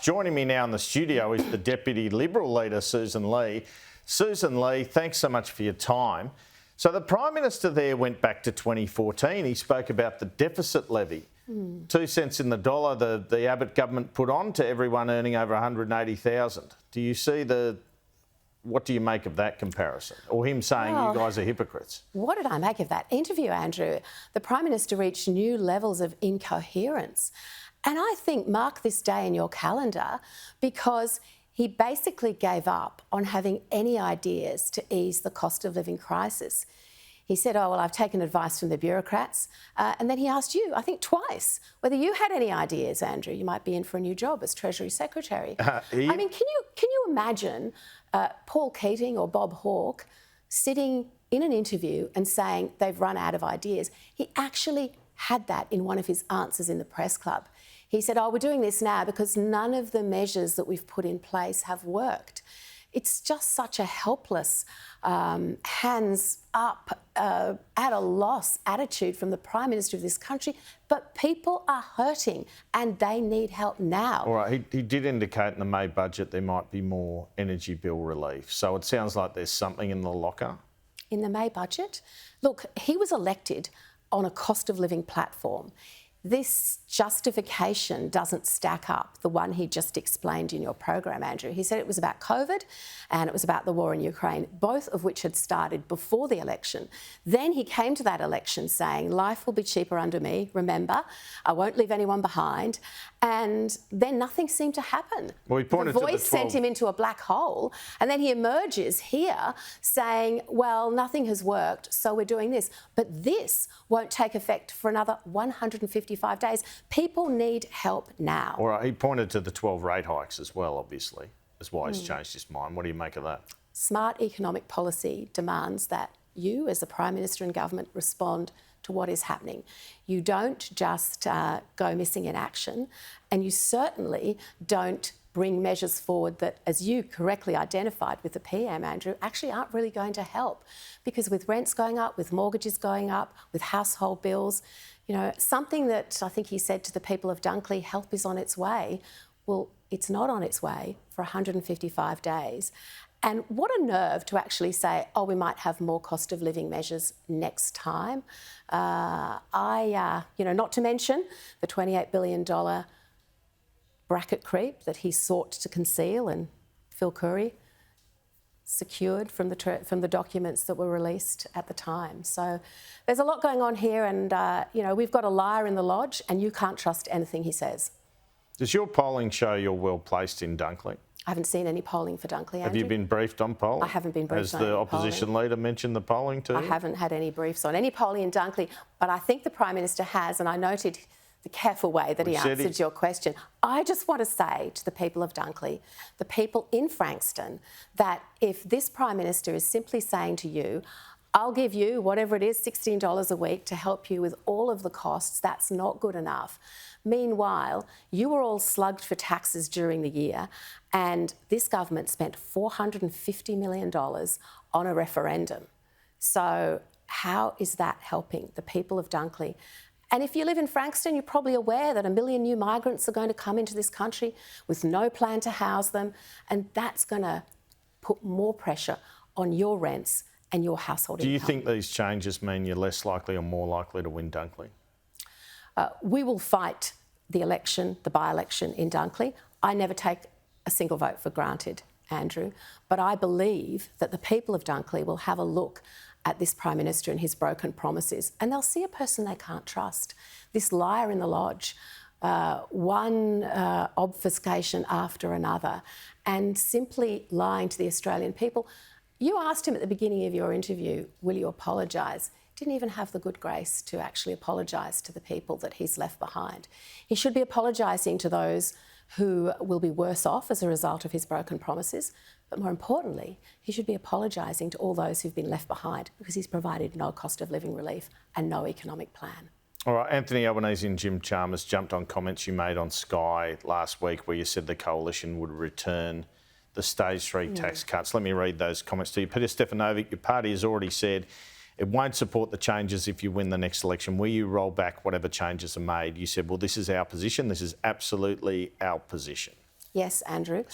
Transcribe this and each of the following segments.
Joining me now in the studio is the Deputy Liberal leader, Sussan Ley. Sussan Ley, thanks so much for your time. So the Prime Minister there went back to 2014. He spoke about the deficit levy. 2 cents in the dollar the Abbott government put on to everyone earning over $180,000. Do you see what do you make of that comparison? Or him saying you guys are hypocrites? What did I make of that interview, Andrew? The Prime Minister reached new levels of incoherence. And I think mark this day in your calendar because he basically gave up on having any ideas to ease the cost of living crisis. He said, oh, well, I've taken advice from the bureaucrats. And then he asked you, I think twice, whether you had any ideas, Andrew. You might be in for a new job as Treasury Secretary. I mean, can you imagine Paul Keating or Bob Hawke sitting in an interview and saying they've run out of ideas? He actually had that in one of his answers in the press club. He said, oh, we're doing this now because none of the measures that we've put in place have worked. It's just such a helpless, hands up, at a loss attitude from the Prime Minister of this country. But people are hurting and they need help now. All right, he did indicate in the May budget there might be more energy bill relief. So it sounds like there's something in the locker. In the May budget? Look, he was elected on a cost of living platform. This justification doesn't stack up, the one he just explained in your program, Andrew. He said it was about COVID and it was about the war in Ukraine, both of which had started before the election. Then he came to that election saying, life will be cheaper under me, remember, I won't leave anyone behind. And then nothing seemed to happen. Well, he pointed the voice sent him into a black hole, and then he emerges here saying, well, nothing has worked, so we're doing this. But this won't take effect for another 155 days. People need help now. All right, he pointed to the 12 rate hikes as well, obviously, as why he's changed his mind. What do you make of that? Smart economic policy demands that you, as the Prime Minister and government, respond to what is happening. You don't just go missing in action, and you certainly don't bring measures forward that, as you correctly identified with the PM, Andrew, actually aren't really going to help. Because with rents going up, with mortgages going up, with household bills, you know, something that I think he said to the people of Dunkley, help is on its way. Well, it's not on its way for 155 days. And what a nerve to actually say, oh, we might have more cost of living measures next time. Not to mention the $28 billion bracket creep that he sought to conceal and Phil Curry secured from the documents that were released at the time. So there's a lot going on here, and we've got a liar in the lodge, and you can't trust anything he says. Does your polling show you're well placed in Dunkley? I haven't seen any polling for Dunkley, Andrew. Have you been briefed on polling? I haven't been briefed on any polling. Has the opposition leader mentioned the polling too? I haven't had any briefs on any polling in Dunkley, but I think the Prime Minister has, and I noted the careful way that he answered your question. I just want to say to the people of Dunkley, the people in Frankston, that if this Prime Minister is simply saying to you, I'll give you whatever it is, $16 a week to help you with all of the costs, that's not good enough. Meanwhile, you were all slugged for taxes during the year, and this government spent $450 million on a referendum. So how is that helping the people of Dunkley? And if you live in Frankston, you're probably aware that 1 million new migrants are going to come into this country with no plan to house them, and that's going to put more pressure on your rents and your household income. Do you think these changes mean you're less likely or more likely to win Dunkley? We will fight the election, the by-election in Dunkley. I never take a single vote for granted, Andrew, but I believe that the people of Dunkley will have a look at this Prime Minister and his broken promises, and they'll see a person they can't trust. This liar in the lodge, one obfuscation after another, and simply lying to the Australian people. You asked him at the beginning of your interview, will you apologise? Didn't even have the good grace to actually apologise to the people that he's left behind. He should be apologising to those who will be worse off as a result of his broken promises. But more importantly, he should be apologising to all those who've been left behind because he's provided no cost of living relief and no economic plan. All right, Anthony Albanese and Jim Chalmers jumped on comments you made on Sky last week where you said the coalition would return the stage 3 tax cuts. Let me read those comments to you. Peter Stefanovic, your party has already said it won't support the changes if you win the next election. Will you roll back whatever changes are made? You said, well, this is our position. This is absolutely our position. Yes, Andrew.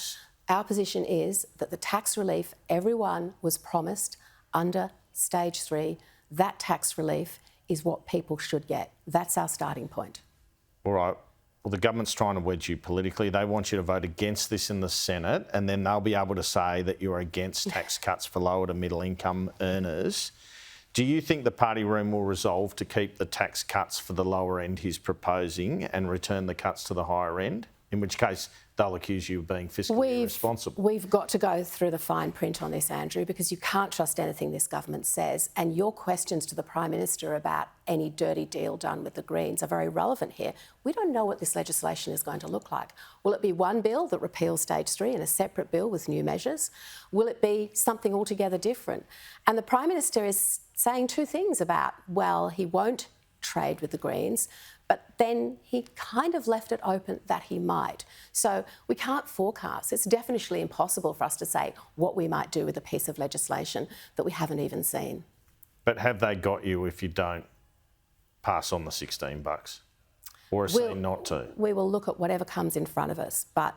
Our position is that the tax relief everyone was promised under stage 3, that tax relief is what people should get. That's our starting point. All right. Well, the government's trying to wedge you politically. They want you to vote against this in the Senate, and then they'll be able to say that you're against tax cuts for lower to middle income earners. Do you think the party room will resolve to keep the tax cuts for the lower end he's proposing and return the cuts to the higher end? In which case, they'll accuse you of being fiscally irresponsible. We've got to go through the fine print on this, Andrew, because you can't trust anything this government says. And your questions to the Prime Minister about any dirty deal done with the Greens are very relevant here. We don't know what this legislation is going to look like. Will it be one bill that repeals stage 3 and a separate bill with new measures? Will it be something altogether different? And the Prime Minister is saying two things about, well, he won't trade with the Greens, but then he kind of left it open that he might. So we can't forecast. It's definitely impossible for us to say what we might do with a piece of legislation that we haven't even seen. But have they got you if you don't pass on the $16? Or is it not to? We will look at whatever comes in front of us, but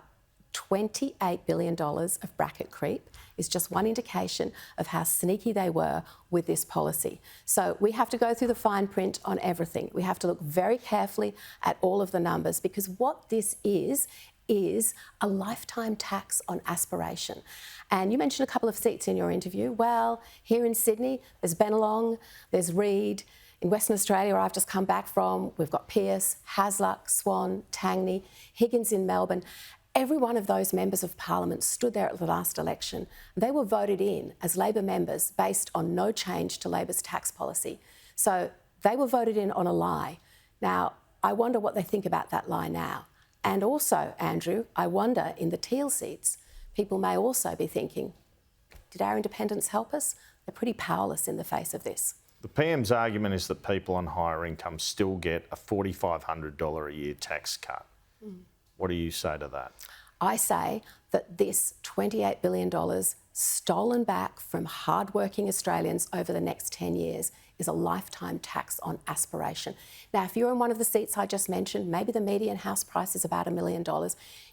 $28 billion of bracket creep is just one indication of how sneaky they were with this policy. So we have to go through the fine print on everything. We have to look very carefully at all of the numbers, because what this is a lifetime tax on aspiration. And you mentioned a couple of seats in your interview. Well, here in Sydney, there's Bennelong, there's Reid. In Western Australia, where I've just come back from, we've got Pearce, Hasluck, Swan, Tangney, Higgins in Melbourne. Every one of those members of Parliament stood there at the last election. They were voted in as Labor members based on no change to Labor's tax policy. So they were voted in on a lie. Now, I wonder what they think about that lie now. And also, Andrew, I wonder in the Teal seats, people may also be thinking, did our independents help us? They're pretty powerless in the face of this. The PM's argument is that people on higher incomes still get a $4,500 a year tax cut. What do you say to that? I say that this $28 billion stolen back from hard-working Australians over the next 10 years is a lifetime tax on aspiration. Now, if you're in one of the seats I just mentioned, maybe the median house price is about $1 million,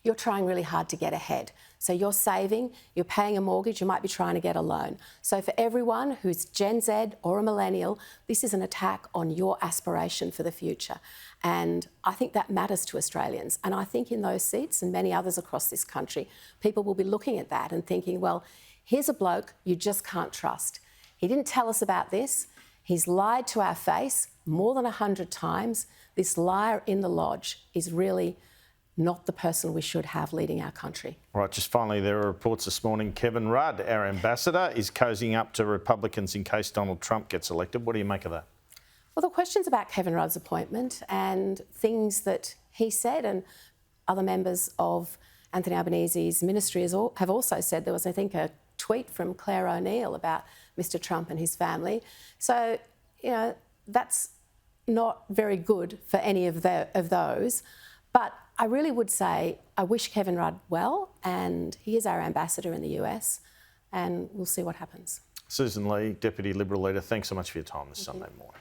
you're trying really hard to get ahead. So you're saving, you're paying a mortgage, you might be trying to get a loan. So for everyone who's Gen Z or a millennial, this is an attack on your aspiration for the future. And I think that matters to Australians. And I think in those seats and many others across this country, people will be looking at that and thinking, well, here's a bloke you just can't trust. He didn't tell us about this. He's lied to our face more than 100 times. This liar in the lodge is really not the person we should have leading our country. Right, just finally, there are reports this morning Kevin Rudd, our ambassador, is cozying up to Republicans in case Donald Trump gets elected. What do you make of that? Well, the questions about Kevin Rudd's appointment and things that he said, and other members of Anthony Albanese's ministry have also said. There was, I think, a tweet from Claire O'Neill about Mr Trump and his family. So, you know, that's not very good for any of those. But I really would say I wish Kevin Rudd well, and he is our ambassador in the US, and we'll see what happens. Sussan Ley, Deputy Liberal Leader, thanks so much for your time this Sunday morning.